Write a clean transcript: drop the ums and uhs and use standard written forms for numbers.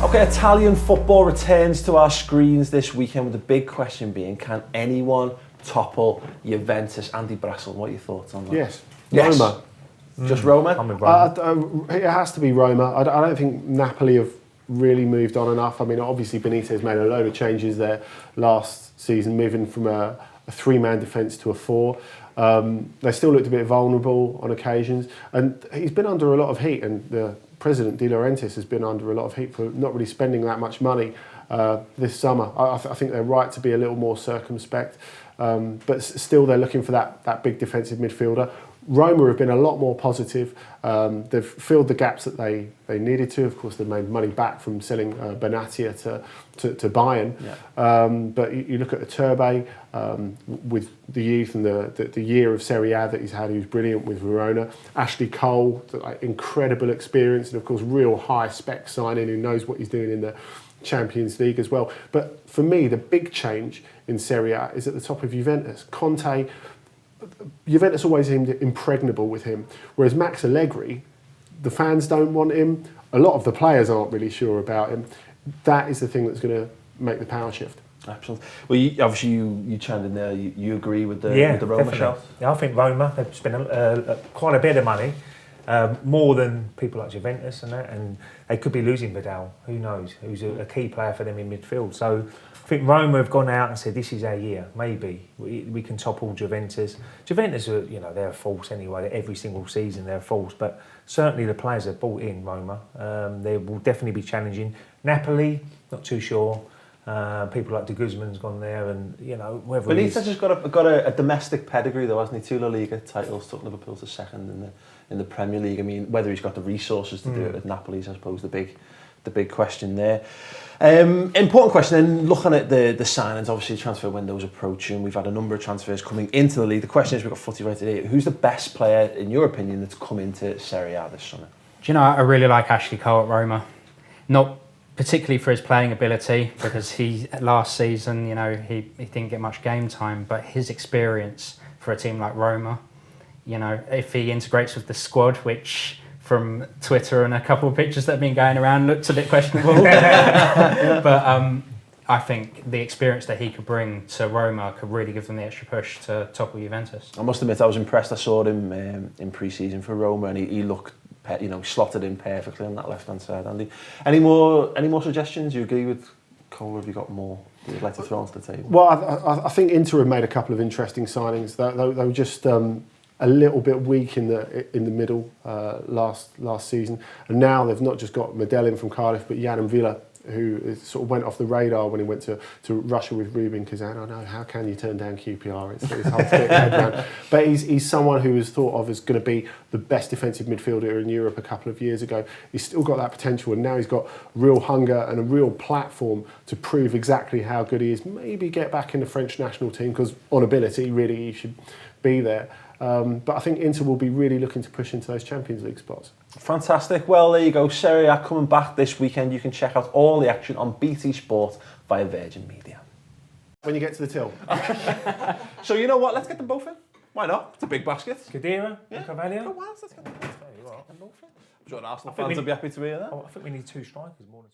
Okay, Italian football returns to our screens this weekend with the big question being, can anyone topple Juventus? Andy Brassell, what are your thoughts on that? Yes. Roma. Just Roma? I'm with Roma. It has to be Roma. I don't think Napoli have really moved on enough. I mean, obviously Benitez made a load of changes there last season, moving from a three-man defence to a four. They still looked a bit vulnerable on occasions, and he's been under a lot of heat, and the president, De Laurentiis, has been under a lot of heat for not really spending that much money this summer. I think they're right to be a little more circumspect, but still they're looking for that big defensive midfielder. Roma have been a lot more positive. They've filled the gaps that they needed to. Of course, they've made money back from selling Benatia to Bayern. Yeah. But you look at Iturbe with the youth and the year of Serie A that he's had. He was brilliant with Verona. Ashley Cole, incredible experience, and of course, real high spec signing who knows what he's doing in the Champions League as well. But for me, the big change in Serie A is at the top of Juventus. Conte. Juventus always seemed impregnable with him, whereas Max Allegri, the fans don't want him. A lot of the players aren't really sure about him. That is the thing that's going to make the power shift. Absolutely. Well, obviously you chimed in there. You agree with the Roma shout? Yeah, I think Roma, they've spent quite a bit of money, more than people like Juventus and that, and they could be losing Vidal. Who knows? Who's a key player for them in midfield. So I think Roma have gone out and said, this is our year, maybe. We can topple Juventus. Juventus, are, they're a force anyway. Every single season they're a force. But certainly the players have bought in Roma. They will definitely be challenging. Napoli, not too sure. People like De Guzman's gone there, and whether Benitez has got a domestic pedigree though, hasn't he? 2 La Liga titles, took Liverpool to second in the Premier League. I mean, whether he's got the resources to do it at Napoli is, I suppose, the big question there. Important question then, looking at the signings, obviously the transfer window's approaching. We've had a number of transfers coming into the league. The question is, we've got FootieWriter today. Who's the best player, in your opinion, that's come into Serie A this summer? Do you know, I really like Ashley Cole at Roma. Not particularly for his playing ability, because last season, he didn't get much game time, but his experience for a team like Roma, if he integrates with the squad, which from Twitter and a couple of pictures that have been going around looks a bit questionable. But I think the experience that he could bring to Roma could really give them the extra push to topple Juventus. I must admit, I was impressed. I saw him in pre-season for Roma, and he looked, slotted in perfectly on that left-hand side. Andy, any more suggestions? You agree with Cole? Have you got more that you'd like to throw onto the table? Well, I think Inter have made a couple of interesting signings. They were just a little bit weak in the middle last season, and now they've not just got Medellin from Cardiff, but Yann Villa, who sort of went off the radar when he went to Russia with Rubin Kazan. I know, how can you turn down QPR? It's hard to get your head around. But he's someone who was thought of as going to be the best defensive midfielder in Europe a couple of years ago. He's still got that potential, and now he's got real hunger and a real platform to prove exactly how good he is. Maybe get back in the French national team, because on ability, really, he should be there. But I think Inter will be really looking to push into those Champions League spots. Fantastic. Well, there you go. Serie A coming back this weekend. You can check out all the action on BT Sport via Virgin Media. When you get to the till. So you know what? Let's get them both in. Why not? It's a big basket. Khedira, Yeah. Carvalho. Oh, wow, let's get them both in. I'm sure Arsenal fans will be happy to hear that. I think we need 2 strikers more than